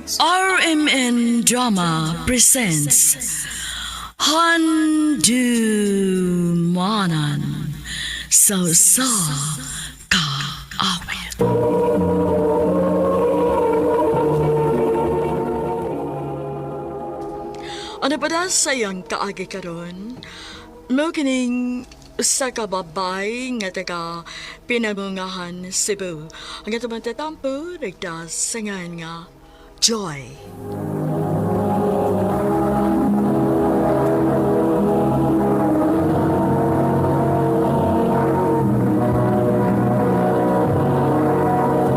RMN Drama presents Handumanan So Ka Awit. Ano pa na sayang kaagi karon? Mo kining sa kababay nga taga Pinamungahan, Cebu. Ang atong tatampo, nagdas sangan nga Joy.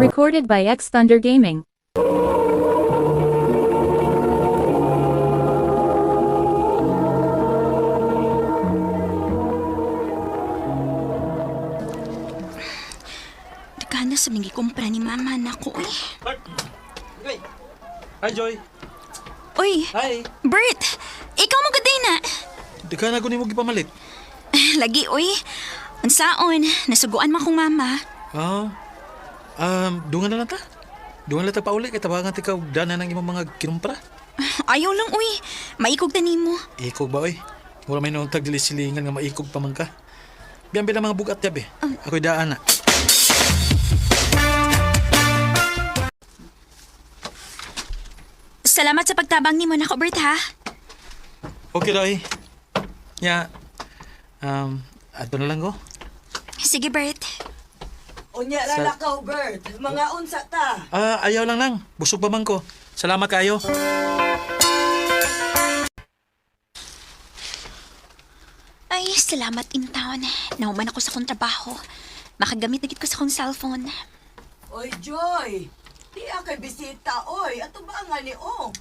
Recorded by X Thunder Gaming. Nagkana sa mingi kumpra ni mama na ko, eh. Hi, Joy. Uy, Hi. Bert! Ikaw mo gaday na. Di ka na ko ni mo gipamalit. Lagi, uy. Unsaon, nasuguan mo akong mama. Dungan na lang ta. Dungan lang ta pauli kay tabangan ti ka dana ng imong mga kinumpra. Ayaw lang, uy. Maikog ta nimo. Ikog ba oy? Wala may nung tagdili-silingan nga maikog pa man ka. Biyan bilang mga bugat yabi. Ako'y daan na. Salamat sa pagtabang nimo nako, Bert, ha? Okay Roy. Ya. Ato na lang ko. Sige, Bert. Unya lalakaw, Bert. Mga unsa ta. Ayaw lang. Busog pa man ko. Salamat kayo. Ay, salamat in town. Nauman ako sa kong trabaho. Makagamit na gid ko sa kong cellphone. Oy, Joy! Di kay bisita, oy. Ato ba nga ni O?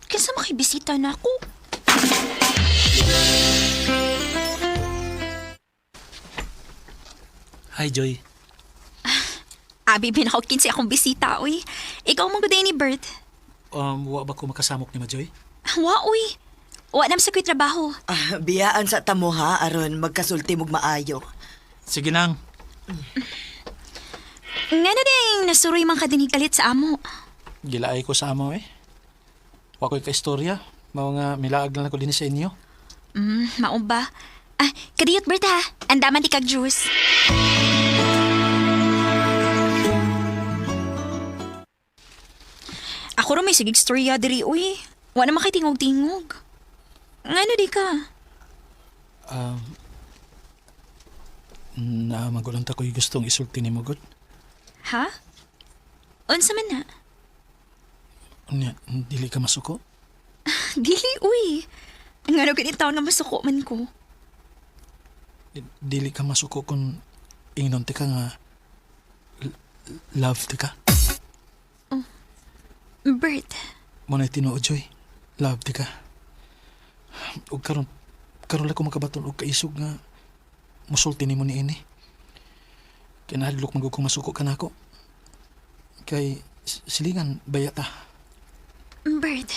Kinsa makibisita na ako? Hi Joy. Abi, binakaw kinsi akong bisita, uy. Ikaw mong guday ni Bert. Wa ba ko makasamok ni ma Joy? Wa, uy. Wa nam sa ko'y trabaho. Biyaan sa tamo ha, aron magkasulti mog maayo. Sige nang. Nga na ding nasuroy mang kadinig kalit sa amo. Gilaay ko sa amo eh. Wa ko'y ka-istorya. Mga milaag lang ako din sa inyo. Mao ba? Kadiyot, Bert, ha? Andaman di kag juice. Ako rin may sigig storya diri, uy. Wa na makitingog-tingog. Ngano di ka? Magulang ta ko'y gustong isulti ni mo, God. Ha? Unsa man na? Unya, dili ka masuko? Dili, uy. Ngano ganit taon nga masuko man ko. Dili ka masuko kung ingnon ti ka nga love ti ka. Bert, Muna tinuod, Joy. Love ti ka. Ug karon lang ko makabaton og kaisog nga musulti ni mo ni ini. Kinahadlok magug kung masuko ka nako. Kay silingan bayata. Bert.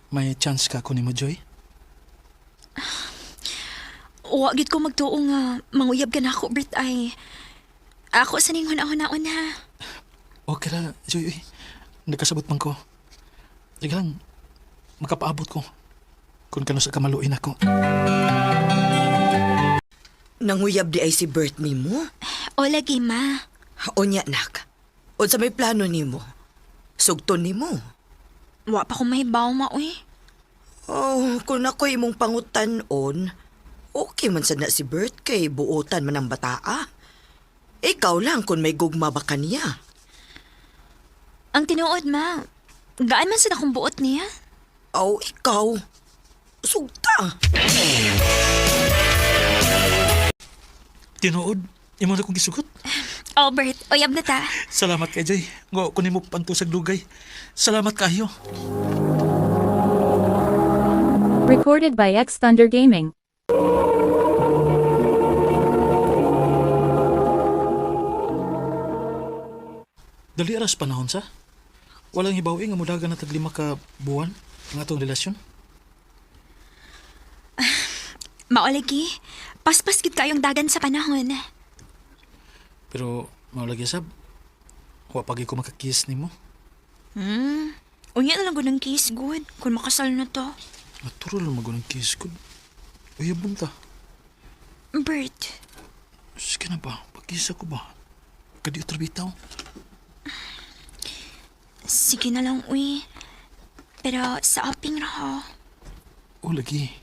May chance ka ko ni mo, Joy. Wa gid ko magtuo nga manguyab ka na ako, Bert, ay. Ako sa ning huna-hunaon ha. Okay ra, Joy. Nagkasabot man ko. Sige lang, makapaabot ko. Kung kano sa kamaluin ako. Nanguyab di ay si Bert ni mo? O lagi, ma. Onya, nak. O sa may plano ni mo? Sugton ni mo? Wa pa ko mahibaw, ma, uy. Oh, kung ako imong pangutan-on, okay man sad na si Bert kay buotan man ang bataa. Ikaw lang kung may gugma ba kaniya. Ang tinuod, ma. Gaan man sa akong buot niya. Aw, ikaw. Sugta. Tinuod, imo na kong gisugot. Oh, Bert, uyab na ta. Salamat kay Joy. Ngo kunin mo pantusag dugay. Salamat kayo. Recorded by X Thunder Gaming. Dali aras panahon sa. Walang hibawi nga mudagan na taglima ka buwan ang atong relasyon. Maolagi, paspas gid kayong dagan sa panahon. Pero maulagi sab, wa pagi ko makakiss nimo. Unya na lang ko ng kiss good kung makasal na to. Natural lang magunang kiss ko. Uyabon ta. Bert, Sige na ba? Pag-isa ko ba? Kadi utrabitaw. sige na lang, uy. Pero sa aping ra ha. O lagi.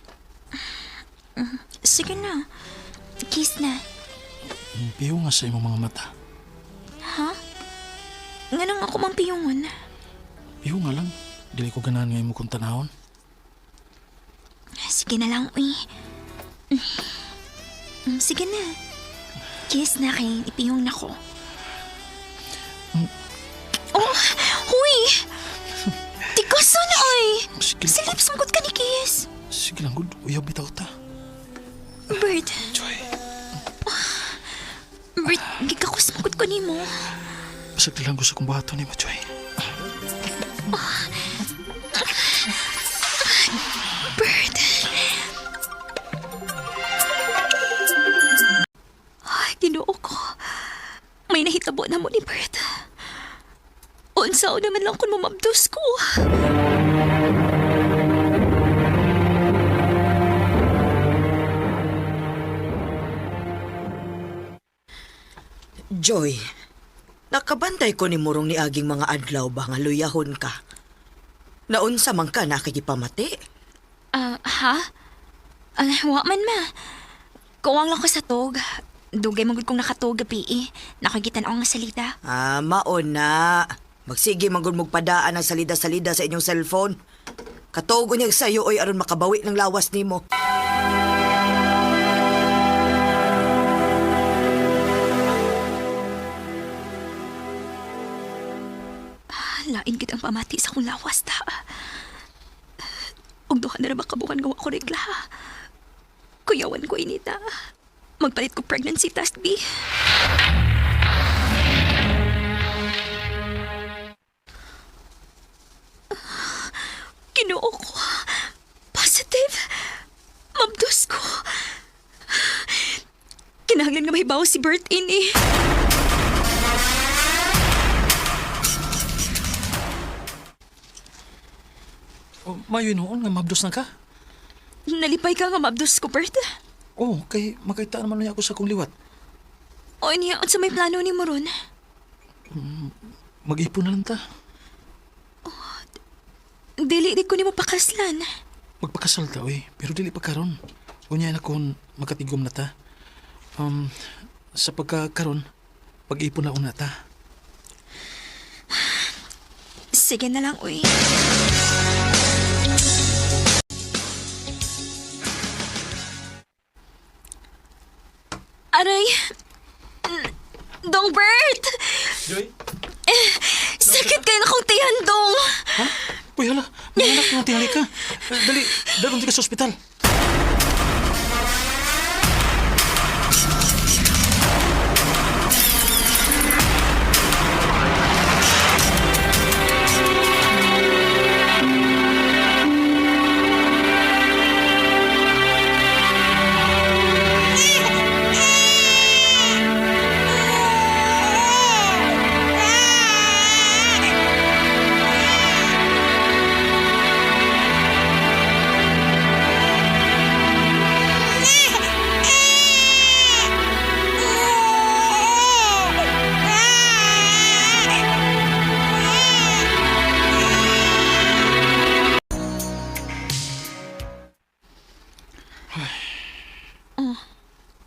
Sige na. Kiss na. Piyo nga sa imong mga mata. Nga nang ako mang piyungon. Piyo nga lang. Dili ko ganahan nga imo kong tanahon. Sige na lang, uy. Sige na. Kiss na kay ipiyong na ko. Oh, huy! Tikaso na, uy! Sige, Sa lips mong ka ni Kiss. sige lang, good. Uyaw bitaw ta. Bert, Joy, Bert, gikakus mong ko ni mo. pasag lang ko sa kong bato ni mo, Joy. Bert. Ay, ginoo ko. May nahitabo na mo ni Bert. Unsaw naman lang kung mamabdos ko. Joy, nakabantay ko ni murong ni aging mga adlaw ba nga luyahon ka. Naunsa man ka nakikipamati. Ha? Wa man ma. Kuwang lang ko sa tog. Dugay magud kong nakatog gabi. Nakagitan ako nga salita. Maon na. Magsige manggod mong padaan ang salida-salida sa inyong cellphone. Katugo niya sa'yo oy aron makabawi ng lawas nimo. Lain kitang pamati sa kong lawas ta. Og duha na ra makabukan gawa ko regla. Kuyawan ko inita. Magpalit ko pregnancy test, B. Ginoo ko. Positive. Mabdos ko. Kinahanglan nga mahibaw si Bert ini. O, mayo noon nga mabdos na ka. Nalipay ka nga mabdos ko, Bert. Oh, kay makaita naman niya ako sa kong liwat. O niya, sa may plano ni mo ron? Mag-ipon na lang ta. Dili ko ni mo pakaslan. Magpakasal ta, oy. Pero dili pa karon. Unya na kung makatigom na ta. Sa pagkakaron, pag-ipon na una ta. Sige na lang, uy. Aray! Dong Bert! Joy? Sakit kayo na kong tiyan, Dong! Ha? Uy, hala. May anak nga tingali ka. Dali, dalong ka sa ospital.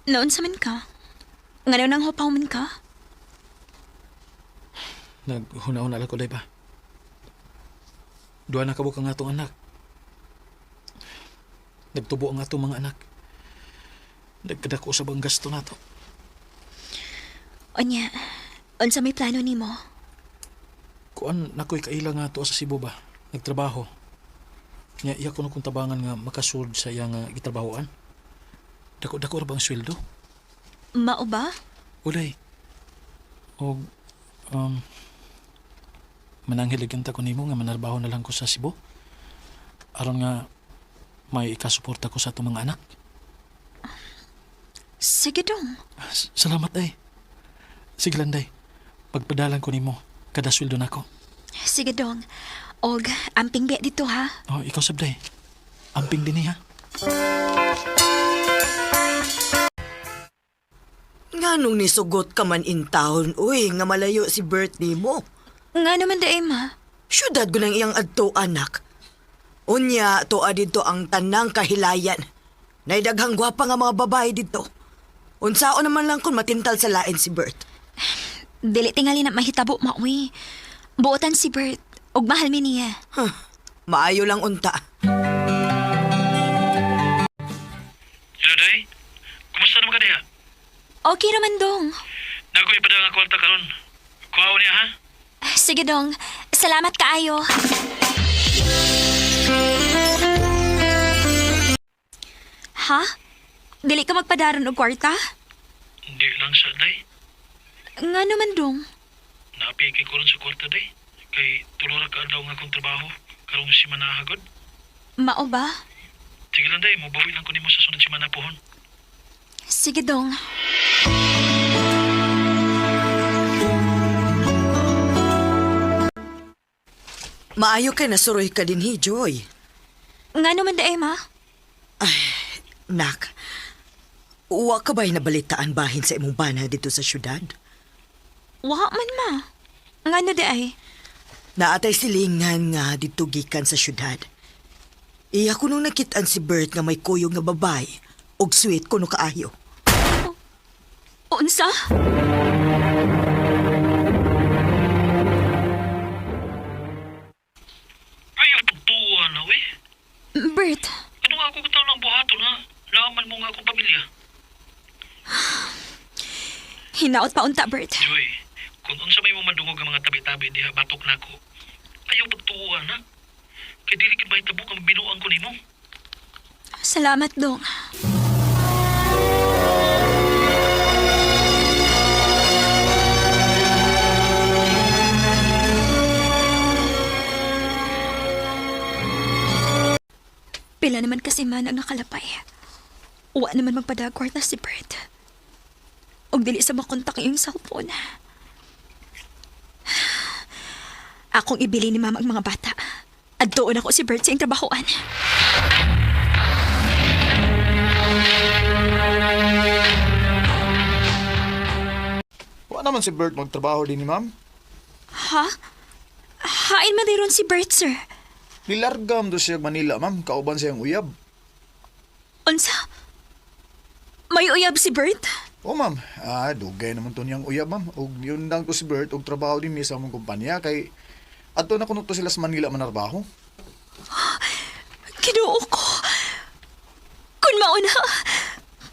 Noon sa man ka? Nga nang hopaw man ka? Naghuna-una lang ko, day ba? Duha na kabuk ang atong anak. Nagtubo ang atong mga anak. Nagkadako sa bang gasto nato. Onya, unsa may plano ni mo? Kuan na ko'y kaila nga to sa Cebu ba? Nagtrabaho. Nya iya ko na kung tabangan nga makasud sa iya nga gitrabahoan. Dako-dako ra bang sweldo? Mao ba? Ulay. O, mananghiligan ta ko nimo nga manarbaho na lang ko sa Cebu. Aron nga may ikasuporta ko sa itong mga anak. Sige dong. Salamat, day. Sige lang, day. Pagpadalan ko nimo kada sweldo nako. Sige dong. Og, amping biya dito ha. Oh, ikaw sabday. Amping din ha. Nganong nisugot ka man in town, uy, nga malayo si Bert mo. Nga naman da ma. Syudad ko ng iyang adto, anak. Unya, toa dito ang tanang kahilayan. Naidaghang gwapa nga mga babae dito. Unsao naman lang kung matintal sa lain si Bert. Dili tingali na mahitabo maui. Buotan si Bert. Og mahal mi niya. Maayo lang unta. Hello, Day. Kumusta naman ka diha? Okay naman dong. Nago ipada nga kwarta karon. Kuhaw niya, ha? Sige dong. Salamat kaayo. Ha? Dili ka magpadaron og kwarta? Hindi lang sa, Day. Nga naman dong. Napiki ko rin sa kwarta, Day. Kay tulura ka daw nga akong trabaho. Karong si manahagod. Mao ba? Sige lang, Day. Mabawi lang ko nimo sa sunod si manapuhon. Sige dong. Maayo kay nasuroy ka din, Joy. Nga naman da ma. Nak, uwa ka ba'y nabalitaan bahin sa imong bana dito sa syudad? Wa man ma. Nga no ay. Naatay silingan nga dito gikan sa syudad. Iya ko nung nakitaan si Bert nga may kuyog nga babay og sweet kuno kaayo. Unsa? Ayaw pagtuwa na, we. Bert, Ano nga ako kataw ng buhaton, ha? Laman mo nga akong pamilya. hinaot pa unta Bert. Joy, kung unsa may mamandungog ang mga tabi-tabi diha batok na ko, ayaw pagtuwa na. Kay dili kid mahitabo kang binuang ko nimo. Salamat dong. Pila naman kasi man ang nakalapay. Uwa naman magpadagwar na si Bert. Og dili sa makontak yung cellphone. Akong ibili ni mama ang mga bata. At doon ako si Bert sa iyong trabahoan. Wa naman si Bert magtrabaho din ni ma'am. Ha? Hain man ron si Bert, sir. Nilargam do siya Manila, ma'am. Kauban siyang uyab. Unsa? May uyab si Bert? O ma'am, dugay naman to niyang uyab, ma'am. Og yun lang to si Bert, og trabaho din niya sa among kumpanya. Kay, ato na kuno to sila sa Manila manarbaho. Kinuo ko. Kung mauna,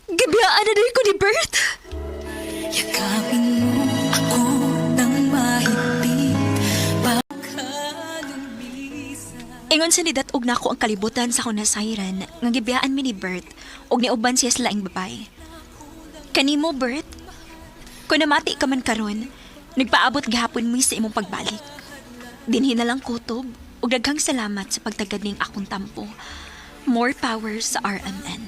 gabiyaan na din ko ni Bert. Yakapin mo ako nang mahigpit. Ingon sa nidat og nako ang kalibutan sa akong nasayran nga gibiyaan mi ni Bert og niuban siya sa laing babay. Kanimo Bert, kung namati ka man karon, nagpaabot gihapon mi sa imong pagbalik. Dinhi na lang kutob ug daghang salamat sa pagtagad ning akong tampo. More power sa RMN.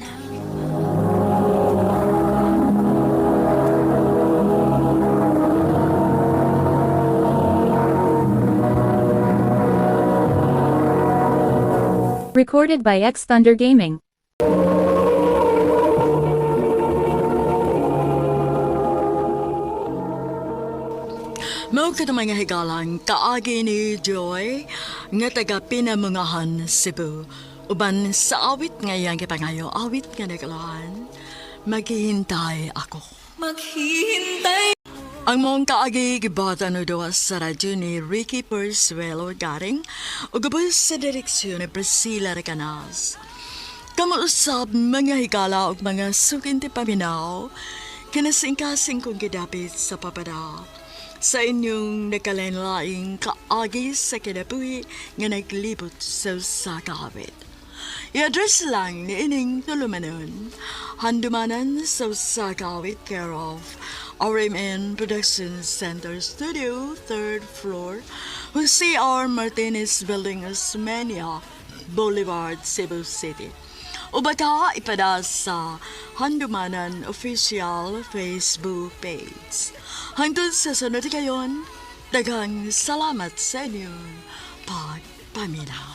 Recorded by X Thunder Gaming. Mao ka mga higalang kaagi ni Joy nga taga Pinamungahan, Cebu. Uban sa awit nga iyang gipangayo, awit nga nagalahan, maghihintay ako. Maghihintay. Ang mong kaagi gibata no doa sa radyo ni Ricky Persuelo Garing o gabos sa direksyon ni Priscilla Recanas. Kamuusap mga higala o mga sukinti paminaw, kinasingkasing kong gidapit sa papada sa inyong nakalenlaing kaagi sa kinabuhi nga naglibot sa sakawit. I-address lang ni ining tulumanon, handumanan sa sakawit care of RMN Production Center Studio, 3rd floor, Jose R. Martinez Building, Osmeña, Boulevard, Cebu City. O baka ipada sa Handumanan Official Facebook page. Hangtod sa sunod kayon, Daghang salamat sa inyong pagpaminaw.